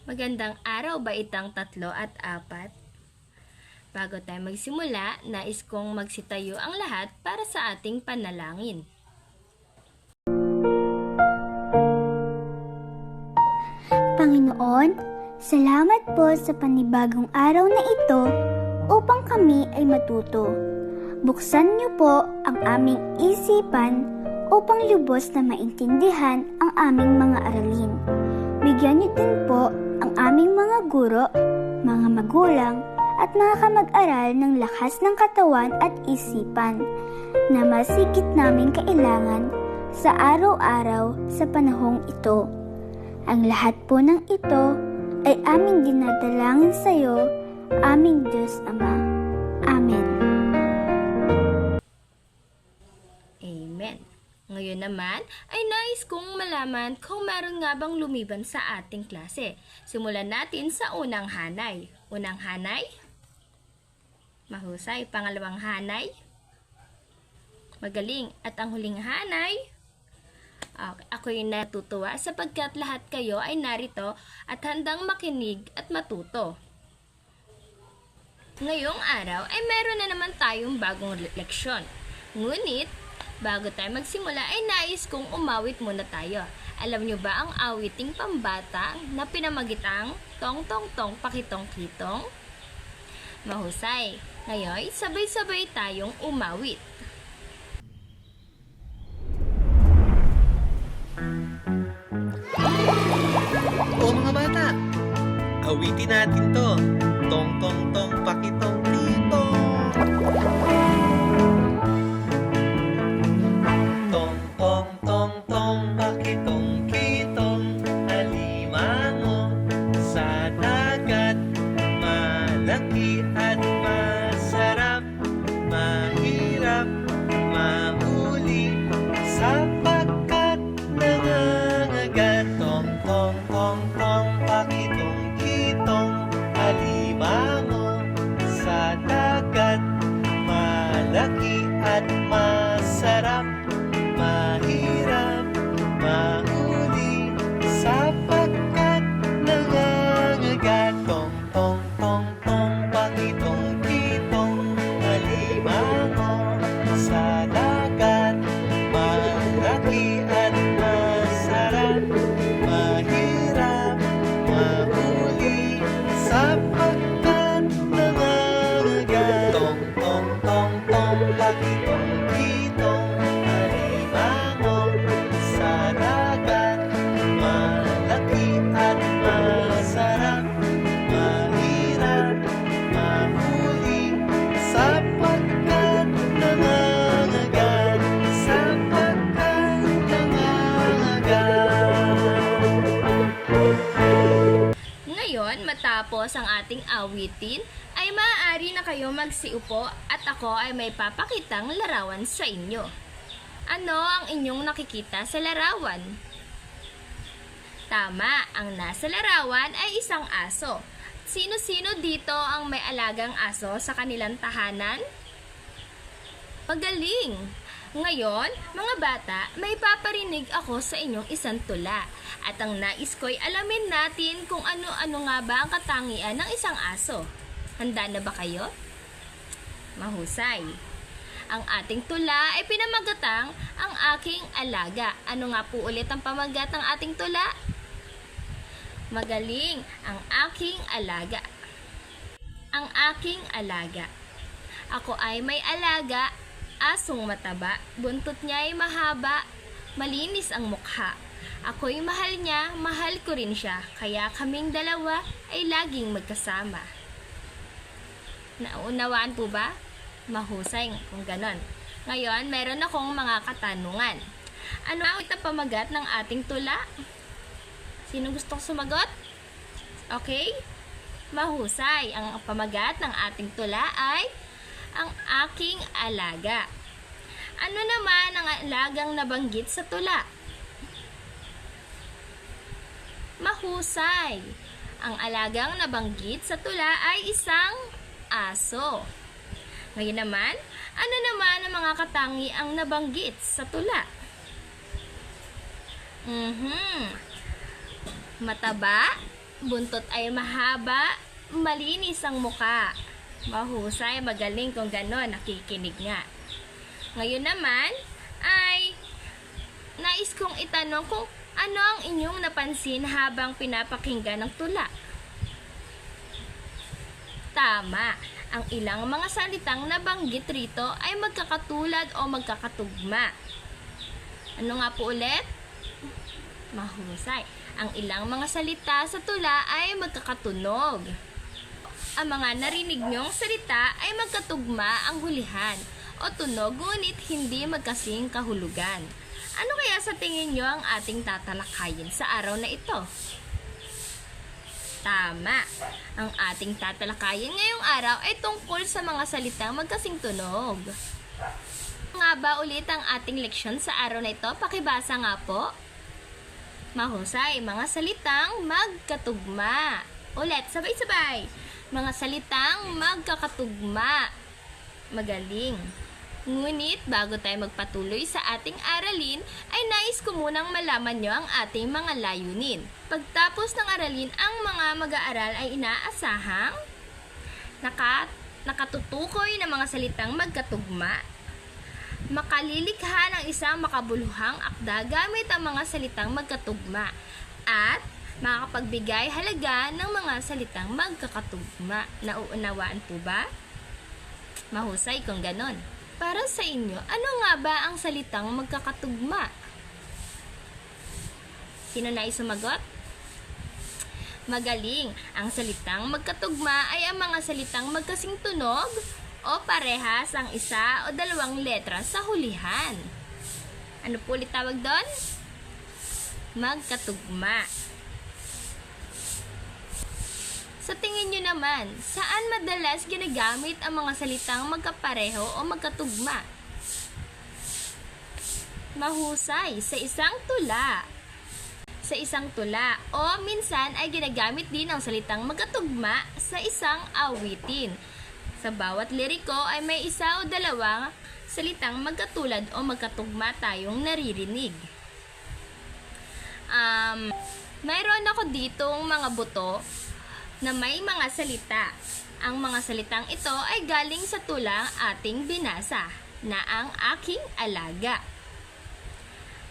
Magandang araw baitang 3 at 4. Bago tayo magsimula, nais kong magsitayo ang lahat para sa ating panalangin. Panginoon, salamat po sa panibagong araw na ito upang kami ay matuto. Buksan niyo po ang aming isipan upang lubos na maintindihan ang aming mga aralin. Bigyan niyo din po ang aming mga guro, mga magulang, at mga kamag-aral ng lakas ng katawan at isipan na masigit namin kailangan sa araw-araw sa panahong ito. Ang lahat po ng ito ay aming dinadalangin sa iyo, aming Diyos Ama. Amen. Amen. Ngayon naman ay nais kong malaman kung meron nga bang lumiban sa ating klase. Simulan natin sa unang hanay. Unang hanay? Mahusay. Pangalawang hanay? Magaling. At ang huling hanay? Okay. Ako'y natutuwa sapagkat lahat kayo ay narito at handang makinig at matuto. Ngayong araw ay meron na naman tayong bagong leksyon. Ngunit, bago tayo magsimula ay nais kong umawit muna tayo. Alam nyo ba ang awiting pambata na pinamagitang tong tong tong pakitong kitong? Mahusay. Ngayon, sabay-sabay tayong umawit. O mga bata, awitin natin to. Tong tong tong pakitong kitong. Tong tong tong tong pakitong kitong. Alimango sa dagat, malaki at masarap, mahirap mahuli sapagkat nangangagat. Tong tong tong tong pakitong kitong. Alimango sa dagat, malaki at masarap, mahirap mahuli sapagkat nangangagat. Tong tong tong tong pakitong kitong. Alimango sa dagat, malaki at masarap, mahirap mahuli sapagkat nangangagat. Tong tong tong tong pakitong kitong. Alimango sa dagat, malaki at masarap, mahirap mahuli sapagkat nangangagat, sapagkat nangangagat. Ngayon, matapos ang ating awitin, ay maaari na kayo magsiupo at ako ay may papakitang larawan sa inyo. Ano ang inyong nakikita sa larawan? Tama, ang nasa larawan ay isang aso. Sino-sino dito ang may alagang aso sa kanilang tahanan? Magaling! Ngayon, mga bata, may paparinig ako sa inyong isang tula. At ang nais ko'y alamin natin kung ano-ano nga ba ang katangian ng isang aso. Handa na ba kayo? Mahusay. Ang ating tula ay pinamagatang ang aking alaga. Ano nga po ulit ang pamagat ng ating tula? Magaling, ang aking alaga. Ang aking alaga. Ako ay may alaga, asong mataba, buntot niya ay mahaba, malinis ang mukha. Ako'y mahal niya, mahal ko rin siya, kaya kaming dalawa ay laging magkasama. Naunawaan po ba? Mahusay kung ganon. Ngayon, meron akong mga katanungan. Ano ang pamagat ng ating tula? Sino gustong sumagot? Okay? Mahusay. Ang pamagat ng ating tula ay ang aking alaga. Ano naman ang alagang nabanggit sa tula? Mahusay. Ang alagang nabanggit sa tula ay isang aso. Ngayon naman, ano naman ang mga katangiang nabanggit sa tula? Mataba, Buntot ay mahaba, malinis ang muka. Mahusay, magaling kung gano'n, nakikinig nga. Ngayon naman ay nais kong itanong kung ano ang inyong napansin habang pinapakinggan ng tula. Tama, ang ilang mga salitang nabanggit rito ay magkakatulad o magkakatugma. Ano nga po ulit? Mahusay. Ang ilang mga salita sa tula ay magkakatunog. Ang mga narinig niyong salita ay magkatugma ang hulihan o tunog ngunit hindi magkasing kahulugan. Ano kaya sa tingin niyo ang ating tatalakayin sa araw na ito? Tama. Ang ating tatalakayin ngayong araw ay tungkol sa mga salitang magkasing tunog. Nga ba ulit ang ating leksyon sa araw na ito? Pakibasa nga po. Mahusay, mga salitang magkatugma. Ulit, sabay-sabay. Mga salitang magkakatugma. Magaling. Ngunit bago tayo magpatuloy sa ating aralin, ay nais ko munang malaman nyo ang ating mga layunin. Pagtapos ng aralin, ang mga mag-aaral ay inaasahang nakatutukoy ng mga salitang magkatugma, makalilikha ng isang makabuluhang akda gamit ang mga salitang magkatugma, at makakapagbigay halaga ng mga salitang magkakatugma. Nauunawaan po ba? Mahusay kung ganon. Para sa inyo, ano nga ba ang salitang magkakatugma? Sino na sumagot? Magaling! Ang salitang magkatugma ay ang mga salitang magkasing tunog o parehas ang isa o dalawang letra sa hulihan. Ano po ulit tawag doon? Magkatugma. Sa tingin nyo naman, saan madalas ginagamit ang mga salitang magkapareho o magkatugma? Mahusay, sa isang tula. Sa isang tula o minsan ay ginagamit din ang salitang magkatugma sa isang awitin. Sa bawat liriko ay may isa o dalawang salitang magkatulad o magkatugma tayong naririnig. Mayroon ako ditong mga buto na may mga salita. Ang mga salitang ito ay galing sa tulang ating binasa na ang aking alaga.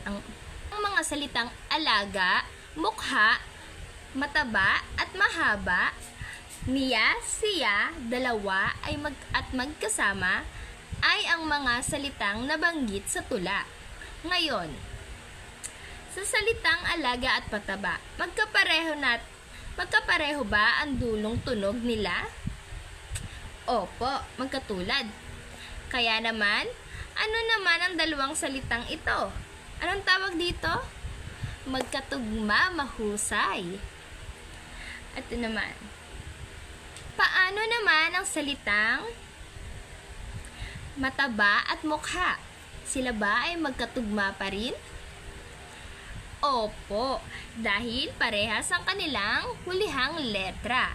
Ang mga salitang alaga, mukha, mataba at mahaba, niya, siya, dalawa ay magkasama ay ang mga salitang nabanggit sa tula. Ngayon, sa salitang alaga at pataba, magkapareho ba ang dulong tunog nila? Opo, magkatulad. Kaya naman, ano naman ang dalawang salitang ito? Anong tawag dito? Magkatugma, mahusay. At ito naman. Paano naman ang salitang mataba at mukha? Sila ba ay magkatugma pa rin? Opo, dahil parehas ang kanilang hulihang letra.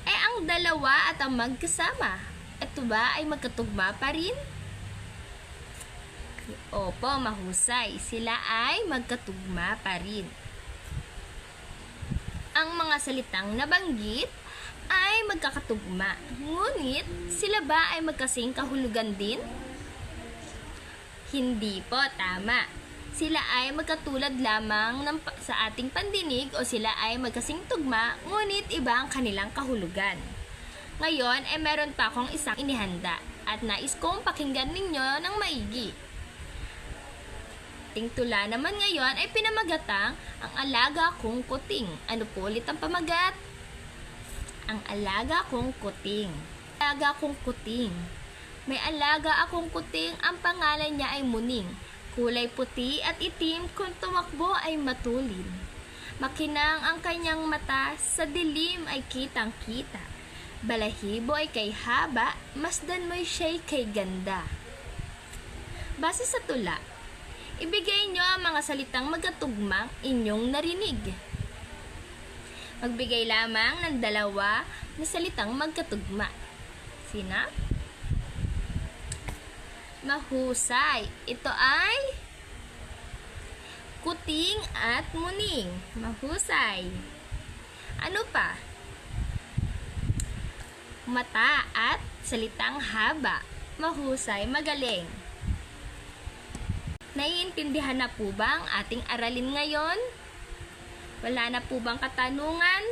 Ang dalawa at ang magkasama, ito ba ay magkatugma pa rin? Opo, mahusay. Sila ay magkatugma pa rin. Ang mga salitang nabanggit ay magkakatugma. Ngunit, sila ba ay magkasing kahulugan din? Hindi po, tama. Sila ay magkatulad lamang sa ating pandinig o sila ay magkasing tugma, ngunit iba ang kanilang kahulugan. Ngayon, ay meron pa akong isang inihanda at nais kong pakinggan ninyo ng maigi. Ating tula naman ngayon ay pinamagatang ang alaga kong kuting. Ano po ulit ang pamagat? Ang alaga kong kuting. Alaga kong kuting. May alaga akong kuting, ang pangalan niya ay Muning. Kulay puti at itim, kung tumakbo ay matulin. Makinang ang kanyang mata, sa dilim ay kitang-kita. Balahibo ay kay haba, masdan mo'y siya'y kay ganda. Base sa tula, ibigay nyo ang mga salitang magkatugmang inyong narinig. Magbigay lamang ng dalawa na salitang magkatugma. Sina? Mahusay. Ito ay kuting at muning. Mahusay. Ano pa? Mata at salitang haba. Mahusay, magaling. Naiintindihan na po ba ang ating aralin ngayon? Wala na po bang katanungan?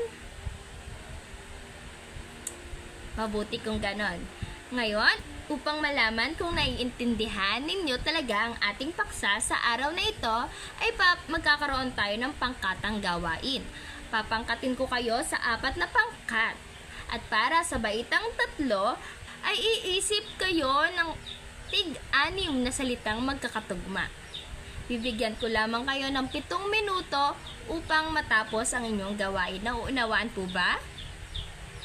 Mabuti kung ganon. Ngayon, upang malaman kung naiintindihan ninyo talaga ang ating paksa sa araw na ito, ay magkakaroon tayo ng pangkatang gawain. Papangkatin ko kayo sa 4 na pangkat. At para sa baitang 3, ay iisip kayo ng tig-6 na salitang magkakatugma. Bibigyan ko lamang kayo ng 7 minuto upang matapos ang inyong gawain. Nauunawaan po ba?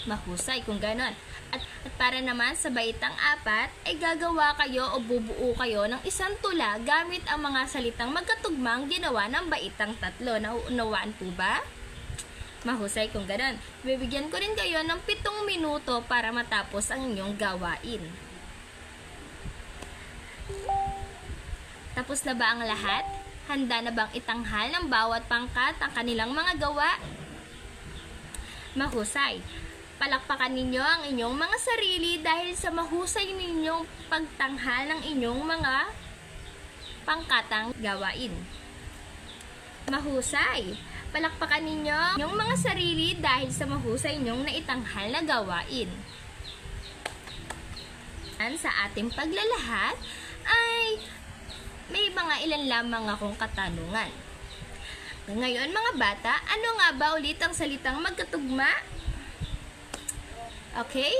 Mahusay kung ganon. At para naman sa baitang 4, ay gagawa kayo o bubuo kayo ng isang tula gamit ang mga salitang magkatugmang ginawa ng baitang 3. Nauunawaan po ba? Mahusay kung ganon. Bibigyan ko rin kayo ng 7 minuto para matapos ang inyong gawain. Tapos na ba ang lahat? Handa na bang itanghal ng bawat pangkat ang kanilang mga gawa? Mahusay. Palakpakan ninyo ang inyong mga sarili dahil sa mahusay ninyong pagtanghal ng inyong mga pangkatang gawain. Mahusay. Palakpakan ninyo inyong mga sarili dahil sa mahusay ninyong naitanghal na gawain. Sa ating paglalahad ay may mga ilan lamang akong katanungan. Ngayon mga bata, ano nga ba ulit ang salitang magkatugma? Okay?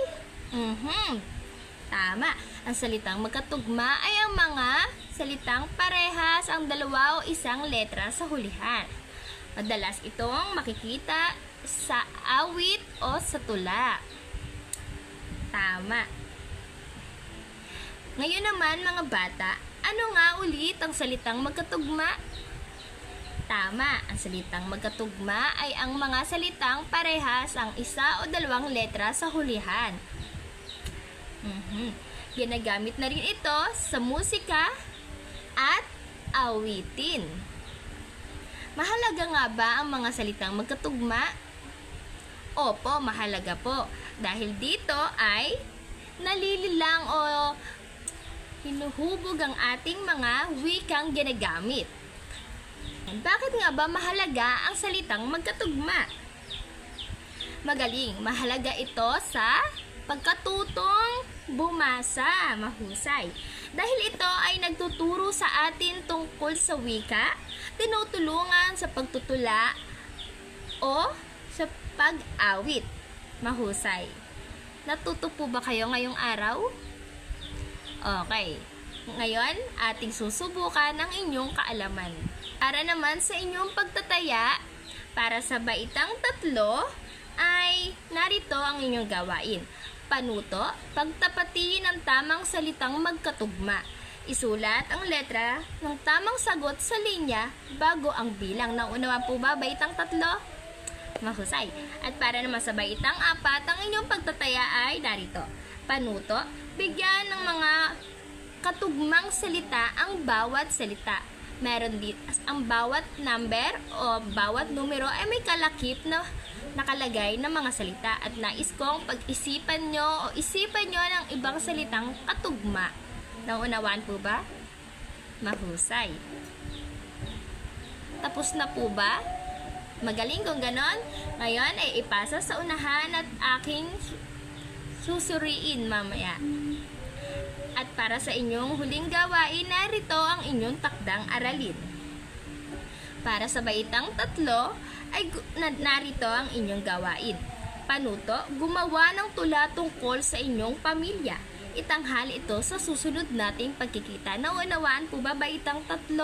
Tama. Ang salitang magkatugma ay ang mga salitang parehas ang 2 o 1 letra sa hulihan. Madalas itong makikita sa awit o sa tula. Tama. Ngayon naman mga bata, ano nga ulit ang salitang magkatugma? Tama, ang salitang magkatugma ay ang mga salitang parehas ang 1 o 2 letra sa hulihan. Ginagamit na rin ito sa musika at awitin. Mahalaga nga ba ang mga salitang magkatugma? Opo, mahalaga po. Dahil dito ay nalililang o hinuhubog ang ating mga wikang ginagamit. Bakit nga ba mahalaga ang salitang magkatugma? Magaling, mahalaga ito sa pagkatutong bumasa, mahusay. Dahil ito ay nagtuturo sa atin tungkol sa wika, tinutulungan sa pagtutula o sa pag-awit, mahusay. Natuto po ba kayo ngayong araw? Okay. Ngayon, ating susubukan ang inyong kaalaman. Para naman sa inyong pagtataya, para sa baitang 3, ay narito ang inyong gawain. Panuto, pagtapati ng tamang salitang magkatugma. Isulat ang letra ng tamang sagot sa linya bago ang bilang. Naunawan po ba baitang 3? Mahusay. At para naman sa baitang 4, ang inyong pagtataya ay narito. Panuto, bigyan ng mga katugmang salita ang bawat salita. Meron din ang bawat number o bawat numero ay may kalakip na nakalagay na mga salita at nais kong pag-isipan nyo o isipan nyo ng ibang salitang katugma. Naunawaan po ba? Mahusay. Tapos na po ba? Magaling kung ganon. Ngayon ay ipasa sa unahan at aking susuriin mamaya. At para sa inyong huling gawain, narito ang inyong takdang aralin. Para sa baitang 3, ay narito ang inyong gawain. Panuto, gumawa ng tula tungkol sa inyong pamilya. Itanghal ito sa susunod nating pagkikita. Naunawaan po ba baitang 3?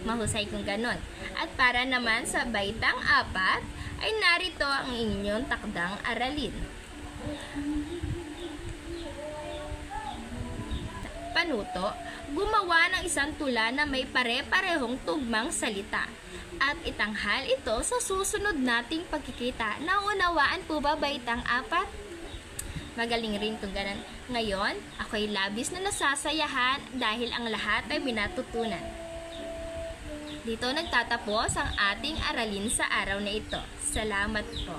Mahusay kung ganon. At para naman sa baitang 4, ay narito ang inyong takdang aralin. Panuto, gumawa ng isang tula na may pare-parehong tugmang salita at itanghal ito sa susunod nating pagkikita. Naunawaan po ba baitang 4? Magaling rin kung ganun. Ngayon, ako'y labis na nasasayahan dahil ang lahat ay binatutunan. Dito nagtatapos ang ating aralin sa araw na ito. Salamat po.